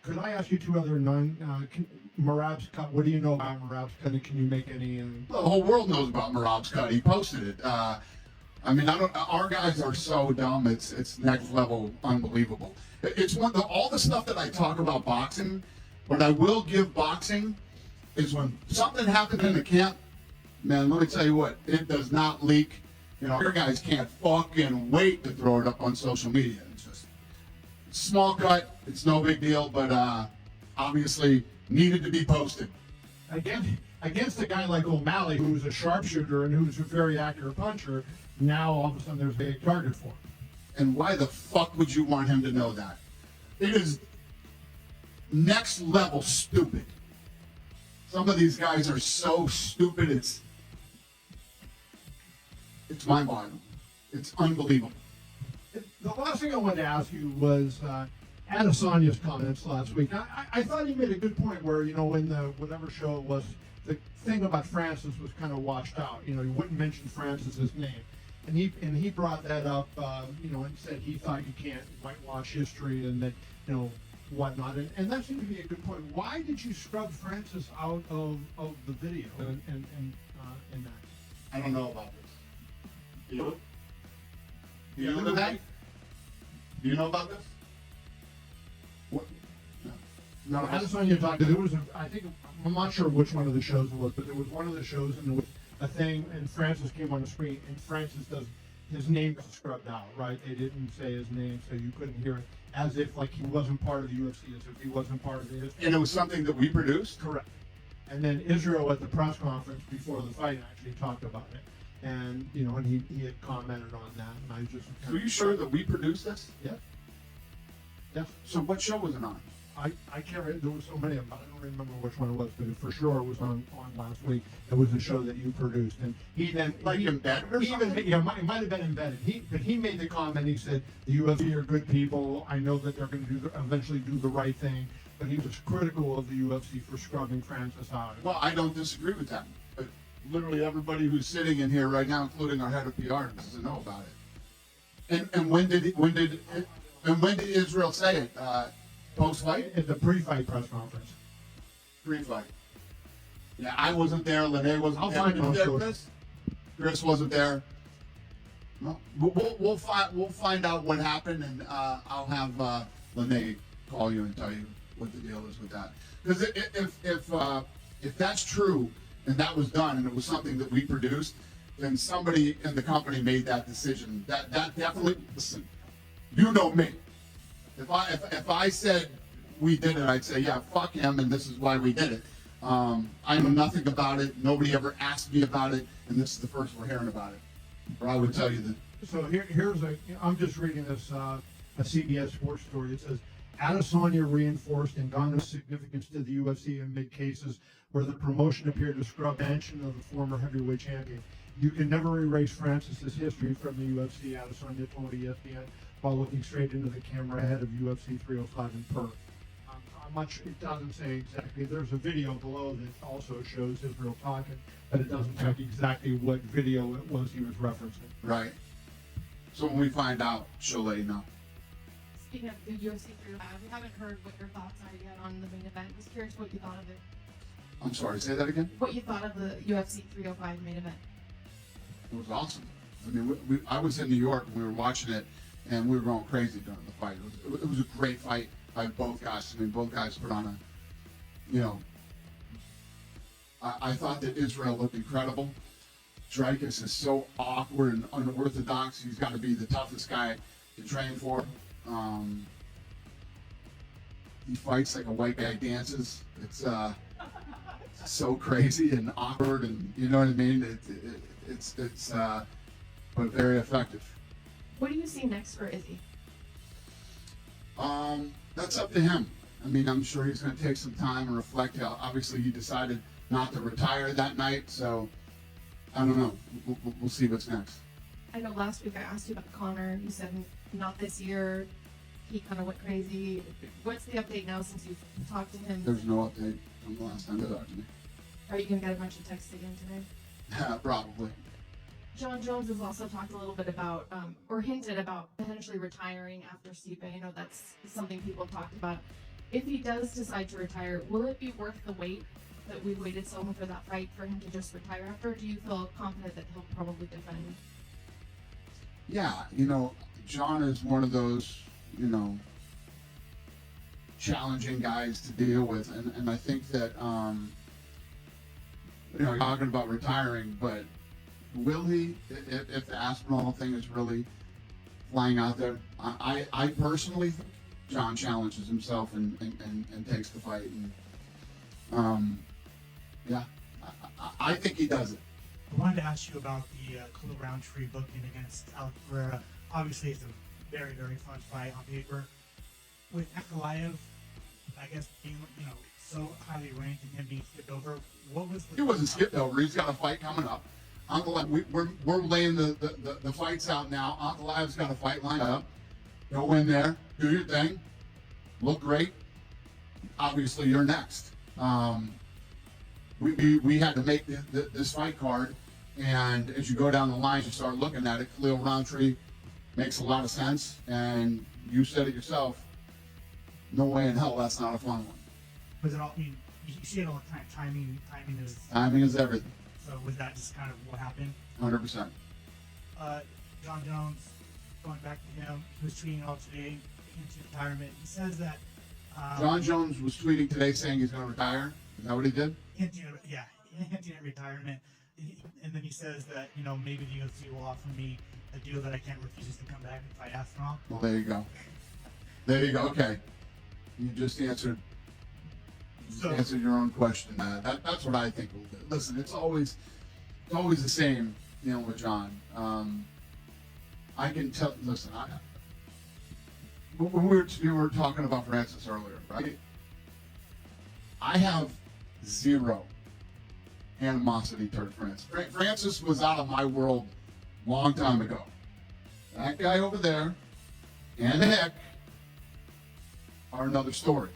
Could I ask you two other Merab's cut? What do you know about Merab's cut? And can you make any? The whole world knows about Merab's cut. He posted it. I mean, our guys are so dumb. It's next level, unbelievable. It's all the stuff that I talk about boxing. What I will give boxing is when something happens in the camp. Man, let me tell you what, it does not leak. You know, our guys can't fucking wait to throw it up on social media. It's just small cut. It's no big deal, but obviously needed to be posted. Against a guy like O'Malley, who's a sharpshooter and who's a very accurate puncher, now all of a sudden there's a big target for him. And why the fuck would you want him to know that? It is next level stupid. Some of these guys are so stupid, it's mind-boggling. It's unbelievable. The last thing I wanted to ask you was Adesanya's comments last week. I thought he made a good point where, you know, in the whatever show it was, the thing about Francis was kind of washed out. You know, he wouldn't mention Francis's name. And he brought that up, you know, and said he thought you can't whitewash history and that, you know, whatnot. And that seemed to be a good point. Why did you scrub Francis out of the video and that? I don't know about this. Do you know that? Do you know about this? What? No. Adesanya talked. There was I'm not sure which one of the shows it was, but there was one of the shows and there was a thing, and Francis came on the screen, and Francis his name was scrubbed out, right? They didn't say his name, so you couldn't hear it, as if like he wasn't part of the UFC, as if he wasn't part of the. And it was something that we produced. Correct. And then Israel at the press conference before the fight actually talked about it. And, you know, and he had commented on that, and I just... Are you sure that we produced this? Yeah. Yeah. So what show was it on? I can't remember, there were so many of them, I don't remember which one it was, but for sure it was on last week. It was a show that you produced, and he then... Embedded or something? It might have been embedded. But he made the comment, he said, the UFC are good people, I know that they're going to eventually do the right thing, but he was critical of the UFC for scrubbing Francis out. Well, I don't disagree with that. But literally everybody who's sitting in here right now, including our head of PR, doesn't know about it. And when did Israel say it? Post-fight? At the pre-fight press conference. Pre-fight. Yeah, I wasn't there. Lene wasn't there. I'll find it on Chris wasn't there. Well, we'll find out what happened, and I'll have Lene call you and tell you what the deal is with that. Because if that's true and that was done and it was something that we produced, then somebody in the company made that decision. That definitely. Listen, you know me. If I said we did it, I'd say, yeah, fuck him, and this is why we did it. I know nothing about it. Nobody ever asked me about it, and this is the first we're hearing about it. Or I would tell you that. So I'm just reading this, a CBS Sports story. It says, Adesanya reinforced Ngannou's significance to the UFC amid cases where the promotion appeared to scrub mention of the former heavyweight champion. You can never erase Francis's history from the UFC, Adesanya told ESPN, while looking straight into the camera ahead of UFC 305 in Perth. It doesn't say exactly. There's a video below that also shows Israel talking, but it doesn't tell exactly what video it was he was referencing. Right. So when we find out, she'll let you know. Speaking of the UFC 305, we haven't heard what your thoughts are yet on the main event. Just curious what you thought of it. I'm sorry, say that again? What you thought of the UFC 305 main event. It was awesome. I mean, I was in New York and we were watching it, and we were going crazy during the fight. It was a great fight by both guys. I mean, both guys put on a, you know, I thought that Israel looked incredible. Dreykus is so awkward and unorthodox. He's got to be the toughest guy to train for. He fights like a white guy dances. It's so crazy and awkward, and you know what I mean. It's but very effective. What do you see next for Izzy? That's up to him. I mean, I'm sure he's going to take some time and reflect. Obviously, he decided not to retire that night, so I don't know. We'll see what's next. I know last week I asked you about Connor. You said not this year. He kind of went crazy. What's the update now since you've talked to him? There's no update from the last time you talked to me. Are you going to get a bunch of texts again today? Probably. Jon Jones has also talked a little bit about, or hinted about potentially retiring after Stipe. I know that's something people have talked about. if he does decide to retire, will it be worth the wait that we waited so long for that fight for him to just retire after? Or do you feel confident that he'll probably defend? Yeah, Jon is one of those, challenging guys to deal with, and I think that, talking about retiring, but will he, if the Aspinall thing is really flying out there? I personally think Jon challenges himself and takes the fight, and I think he does it. I wanted to ask you about the Khalil Rountree booking against Alex Pereira. Obviously, it's a very, very fun fight on paper. With Ankalaev, I guess, being, so highly ranked and him being skipped over, what was the... He wasn't skipped over. He's got a fight coming up. We're laying the fights out now. Ankalaev's got a fight lined up. Go in there, do your thing, look great. Obviously, you're next. We had to make this fight card, and as you go down the line, you start looking at it. Khalil Rountree makes a lot of sense, and you said it yourself. No way in hell that's not a fun one. Was it all? I mean, you see it all the time. Timing is everything. So was that just kind of what happened? 100%. Jon Jones, going back to him, he was tweeting all today into retirement. He says that. Jon Jones was tweeting today saying he's going to retire. Is that what he did? Hinting at retirement. And then he says that, maybe the UFC will offer me a deal that I can't refuse to come back and fight Aspinall. Well, there you go. There you go. Okay. You just answered your own question. That's what I think will do. Listen, it's always the same, with Jon. I can tell. Listen, when we were talking about Francis earlier, right? I have zero animosity toward Francis. Francis was out of my world long time ago. That guy over there and Heck are another story.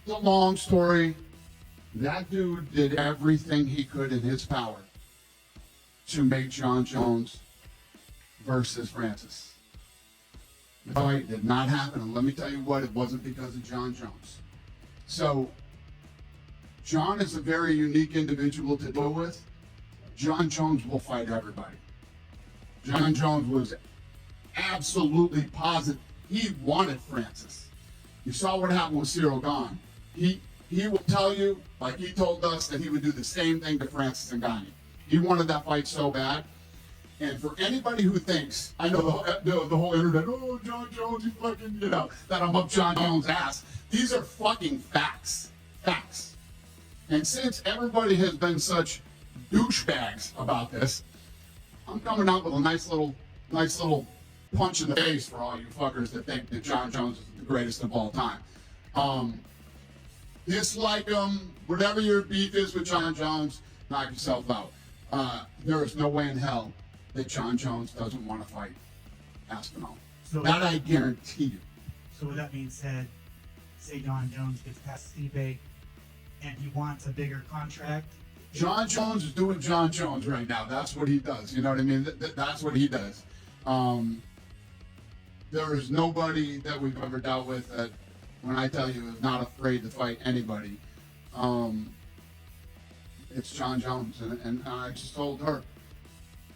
It's a long story. That dude did everything he could in his power to make Jon Jones versus Francis. The fight did not happen, and let me tell you what, it wasn't because of Jon Jones. So, Jon is a very unique individual to deal with. Jon Jones will fight everybody. Jon Jones was absolutely positive. He wanted Francis. You saw what happened with Cyril Gane. He will tell you, like he told us, that he would do the same thing to Francis Ngannou. He wanted that fight so bad. And for anybody who thinks, I know the whole internet, oh, Jon Jones, you fucking, that I'm up Jon Jones' ass. These are fucking facts. Facts. And since everybody has been such douchebags about this, I'm coming out with a nice little punch in the face for all you fuckers that think that Jon Jones is the greatest of all time. Dislike him, whatever your beef is with Jon Jones, knock yourself out. There is no way in hell that Jon Jones doesn't want to fight Aspinall. So that I guarantee you. So with that being said, say Jon Jones gets past Stipe and he wants a bigger contract. Jon Jones is doing Jon Jones right now. That's what he does. You know what I mean? That's what he does. There is nobody that we've ever dealt with that, when I tell you, is not afraid to fight anybody. It's Jon Jones. And I just told her,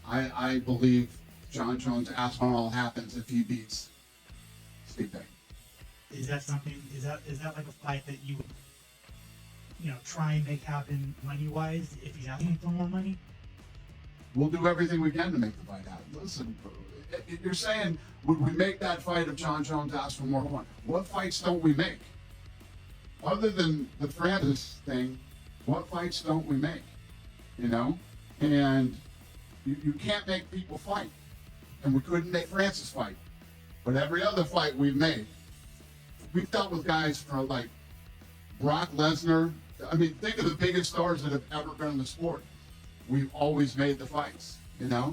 I believe Jon Jones Aspinall happens if he beats Stipe. Is that something? Is that like a fight that you would, try and make happen money-wise if he's asking for more money? We'll do everything we can to make the fight happen. Listen, you're saying, would we make that fight if Jon Jones asked for more money? What fights don't we make? Other than the Francis thing, what fights don't we make? And you can't make people fight. And we couldn't make Francis fight. But every other fight we've made, we've dealt with guys for like Brock Lesnar. I mean, think of the biggest stars that have ever been in the sport. We've always made the fights, Yeah.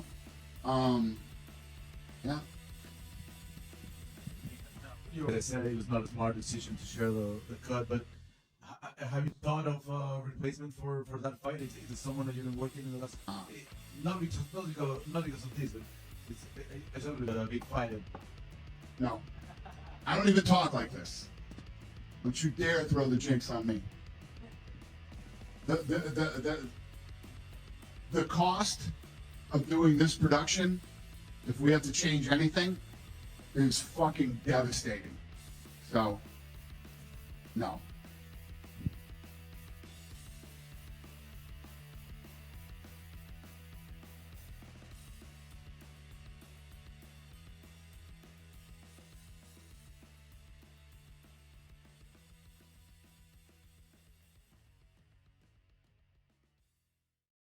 You already said it was not a smart decision to share the cut, but have you thought of a replacement for that fight? Is it someone that you've been working in the last? Not because of this, but it's a big fight. No. I don't even talk like this. Don't you dare throw the jinx on me. The cost of doing this production, if we have to change anything, is fucking devastating. So, no.